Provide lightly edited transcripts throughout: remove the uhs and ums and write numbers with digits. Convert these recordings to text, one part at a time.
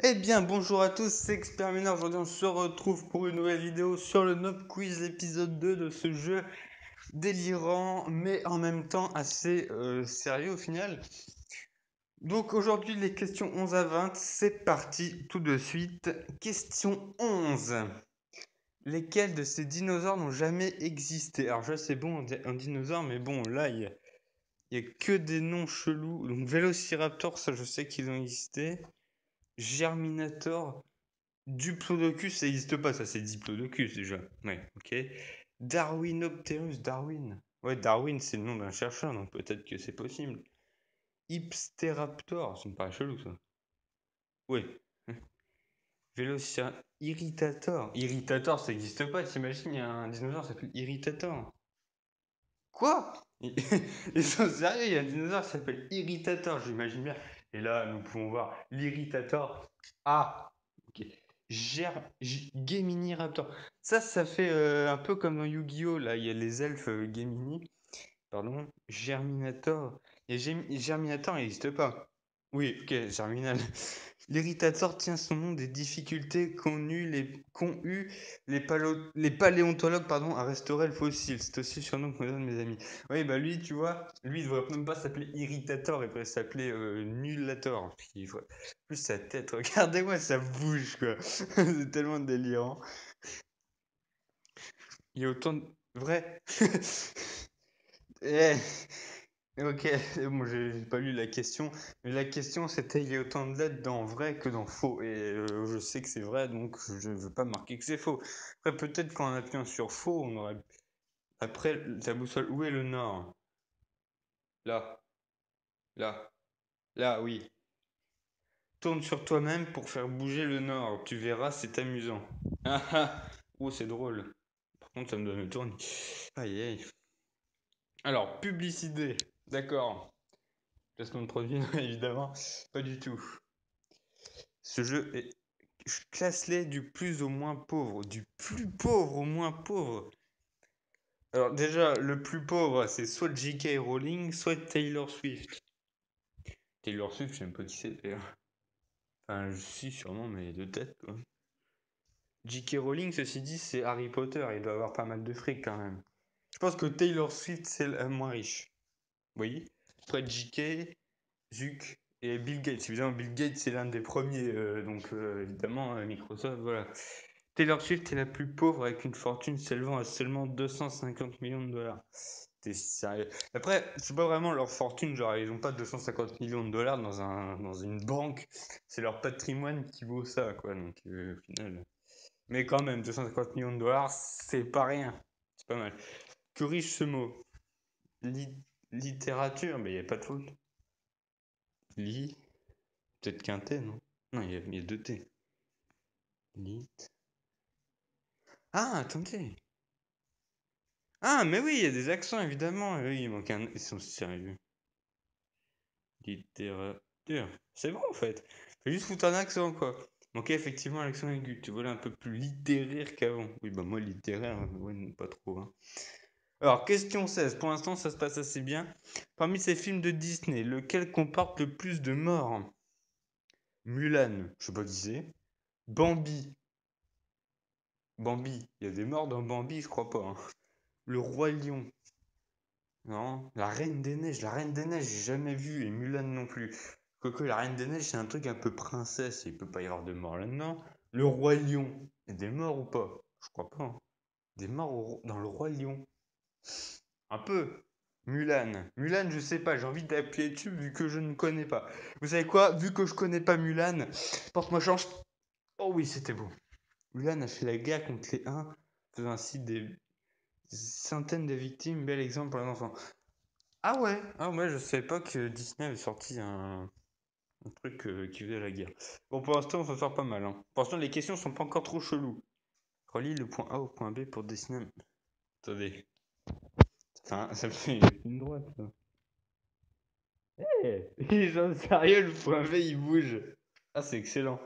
Eh bien, bonjour à tous, c'est Experminer. Aujourd'hui, on se retrouve pour une nouvelle vidéo sur le Nob Quiz, épisode 2 de ce jeu délirant, mais en même temps assez sérieux au final. Donc, aujourd'hui, les questions 11 à 20, c'est parti tout de suite. Question 11. Lesquels de ces dinosaures n'ont jamais existé? Alors, je sais bon, un dinosaure, mais bon, là, il y a que des noms chelous. Donc, Vélociraptor, ça, je sais qu'ils ont existé. Germinator. Diplodocus, ça n'existe pas, ça c'est Diplodocus déjà. Ouais, ok. Darwinopterus, Darwin. Ouais, Darwin, c'est le nom d'un chercheur, donc peut-être que c'est possible. Hypsteraptor, ça me paraît chelou ça. Ouais. Vélociraptor. Irritator. Irritator, ça n'existe pas, t'imagines, il y a un dinosaure qui s'appelle Irritator. Quoi? Ils sont sérieux, il y a un dinosaure qui s'appelle Irritator, j'imagine bien. Et là, nous pouvons voir l'Irritator. Ah, ok. Gemini Raptor. Ça fait un peu comme dans Yu-Gi-Oh! Là, il y a les elfes Gemini. Pardon. Germinator. Germinator, il n'existe pas. Oui, ok, Germinal. L'irritator tient son nom des difficultés qu'ont eu les paléontologues à restaurer le fossile. C'est aussi le surnom que me donnent mes amis. Oui, bah lui, tu vois, lui, il devrait même pas s'appeler Irritator, il devrait s'appeler Nullator. Puis, plus sa tête, regardez-moi, ça bouge, quoi. C'est tellement délirant. Il y a autant de... Vrai. Eh, ok, bon, j'ai pas lu la question, mais la question c'était il y a autant de lettres dans vrai que dans faux, et je sais que c'est vrai, donc je ne veux pas marquer que c'est faux. Après, peut-être qu'en appuyant sur faux, on aurait... Après, ta boussole, où est le nord? Là, là, là, oui. Tourne sur toi-même pour faire bouger le nord, tu verras, c'est amusant. Ah ah, oh, c'est drôle. Par contre, ça me donne le tournis. Aïe aïe. Alors, publicité, d'accord. Placement de produit, non, évidemment, pas du tout. Ce jeu est. Je classe-les du plus au moins pauvre. Du plus pauvre au moins pauvre. Alors, déjà, le plus pauvre, c'est soit J.K. Rowling, soit Taylor Swift. Taylor Swift, je sais même pas qui c'est d'ailleurs. Enfin, je suis sûrement, mais de tête, quoi. J.K. Rowling, ceci dit, c'est Harry Potter. Il doit avoir pas mal de fric quand même. Je pense que Taylor Swift, c'est la moins riche. Vous voyez? Après J.K., Zuck et Bill Gates. Évidemment, Bill Gates, c'est l'un des premiers. Donc, évidemment, Microsoft, voilà. Taylor Swift est la plus pauvre avec une fortune s'élevant à seulement 250 millions de dollars. T'es sérieux? Après, c'est pas vraiment leur fortune, genre ils ont pas 250 millions de dollars dans une banque, c'est leur patrimoine qui vaut ça, quoi. Donc au final. Mais quand même, 250 millions de dollars, c'est pas rien. C'est pas mal. Que riche ce mot. Li- Littérature, mais il n'y a pas de faute. Li, peut-être qu'un T, non? Non, il y a deux T. Lit. Ah, attendez. Ah, mais oui, il y a des accents, évidemment. Oui, il manque un. Ils sont sérieux. Littérature. C'est bon, en fait. Faut juste foutre un accent, quoi. Manquait effectivement l'accent aigu. Tu voulais un peu plus littéraire qu'avant. Oui, bah moi, littéraire, ouais, non, pas trop, hein. Alors, question 16. Pour l'instant, ça se passe assez bien. Parmi ces films de Disney, lequel comporte le plus de morts? Mulan, je sais pas qui c'est. Bambi. Bambi. Il y a des morts dans Bambi, je crois pas, hein. Le Roi Lion. Non. La Reine des Neiges. La Reine des Neiges, j'ai jamais vu. Et Mulan non plus. Quoique la Reine des Neiges, c'est un truc un peu princesse. Il peut pas y avoir de morts là-dedans. Le Roi Lion. Il y a des morts ou pas? Je crois pas, hein. Des morts dans le Roi Lion. Un peu. Mulan. Mulan, je sais pas. J'ai envie d'appuyer dessus vu que je ne connais pas. Vous savez quoi? Vu que je connais pas Mulan, porte-moi chance. Oh oui, c'était beau. Mulan a fait la guerre contre les Huns, faisant ainsi des centaines de victimes. Bel exemple pour les enfants. Ah ouais, je savais pas que Disney avait sorti un truc qui faisait la guerre. Bon, pour l'instant, on va faire pas mal, hein. Pour l'instant, les questions sont pas encore trop cheloues. Relie le point A au point B pour dessiner. Attendez. Enfin, ça fait une droite, ça. Eh, ils sont sérieux, le point B il bouge. Ah, c'est excellent.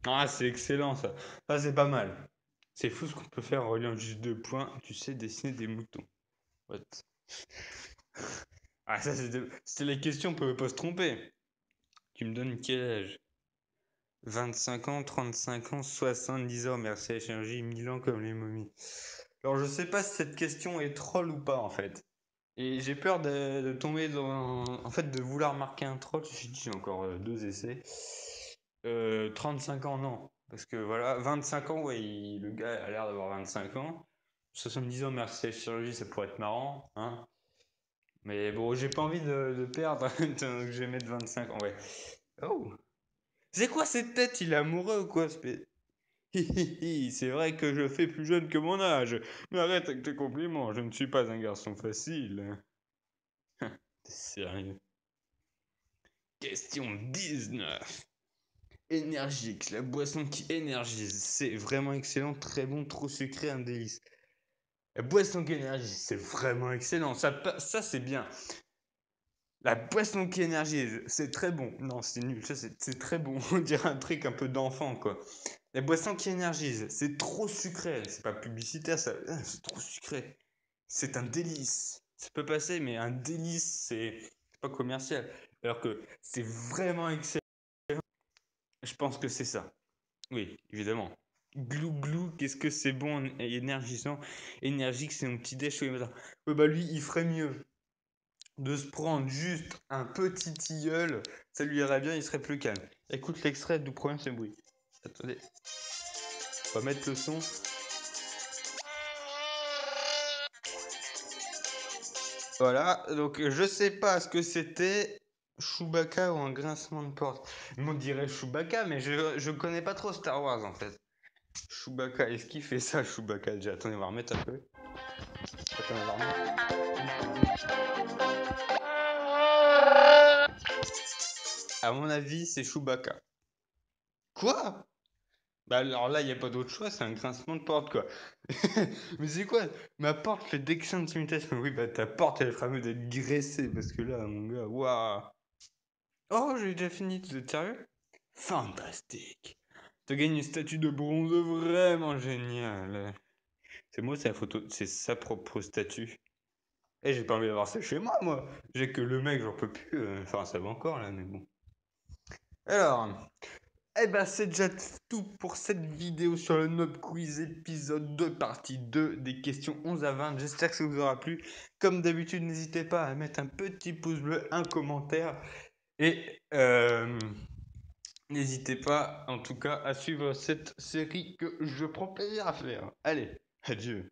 Ah, c'est excellent ça. Ça, c'est pas mal. C'est fou ce qu'on peut faire en reliant juste deux points. Tu sais dessiner des moutons. What? Ah, ça, c'était les questions, on peut pas se tromper. Tu me donnes quel âge? 25 ans, 35 ans, 70 ans, merci à Chirurgie, 1000 ans comme les momies. Alors je sais pas si cette question est troll ou pas en fait. Et j'ai peur de tomber dans... En fait, de vouloir marquer un troll, je me suis dit j'ai encore 2 essais. 35 ans, non. Parce que voilà, 25 ans, ouais, le gars a l'air d'avoir 25 ans. 70 ans, merci à la chirurgie, ça pourrait être marrant, hein. Mais bon, j'ai pas envie de perdre, donc je vais mettre 25 ans, ouais. Oh! C'est quoi cette tête? Il est amoureux ou quoi? C'est vrai que je fais plus jeune que mon âge. Mais arrête avec tes compliments, je ne suis pas un garçon facile. T'es sérieux? Question 19. Énergique, la boisson qui énergise. C'est vraiment excellent, très bon, trop sucré, un délice. La boisson qui énergise, c'est vraiment excellent. Ça c'est bien. La boisson qui énergise, c'est très bon. Non, c'est nul, ça c'est très bon. On dirait un truc un peu d'enfant, quoi. La boisson qui énergise, c'est trop sucré. C'est pas publicitaire, ça. C'est trop sucré. C'est un délice. Ça peut passer, mais un délice, c'est pas commercial. Alors que c'est vraiment excellent. Je pense que c'est ça. Oui, évidemment. Glou glou, qu'est-ce que c'est bon et énergisant. Énergique, c'est mon petit déj tous les matins. Ouais, bah lui, il ferait mieux de se prendre juste un petit tilleul. Ça lui irait bien, il serait plus calme. Écoute l'extrait, d'où provient ce bruit. Attendez, on va mettre le son. Voilà, donc je sais pas ce que c'était, Chewbacca ou un grincement de porte. On dirait Chewbacca, mais je connais pas trop Star Wars en fait. Chewbacca, est-ce qu'il fait ça, Chewbacca déjà? Attendez, on va remettre un peu. Attendez, on va remettre. À mon avis, c'est Chewbacca. Quoi? Bah alors là, il n'y a pas d'autre choix, c'est un grincement de porte, quoi. Mais c'est quoi? Ma porte fait d'excellentes imitations. Oui, bah ta porte, elle fera mieux d'être graissée, parce que là, mon gars, waouh. Oh, j'ai déjà fini, vous êtes sérieux? Fantastique. T'as gagné une statue de bronze vraiment géniale. C'est moi, c'est la photo, c'est sa propre statue. Eh, j'ai pas envie d'avoir ça chez moi. J'ai que le mec, j'en peux plus. Enfin, ça va encore, là, mais bon. Alors, eh ben, c'est déjà tout pour cette vidéo sur le Nob Quiz épisode 2, partie 2 des questions 11 à 20. J'espère que ça vous aura plu. Comme d'habitude, n'hésitez pas à mettre un petit pouce bleu, un commentaire. Et n'hésitez pas, en tout cas, à suivre cette série que je prends plaisir à faire. Allez, adieu.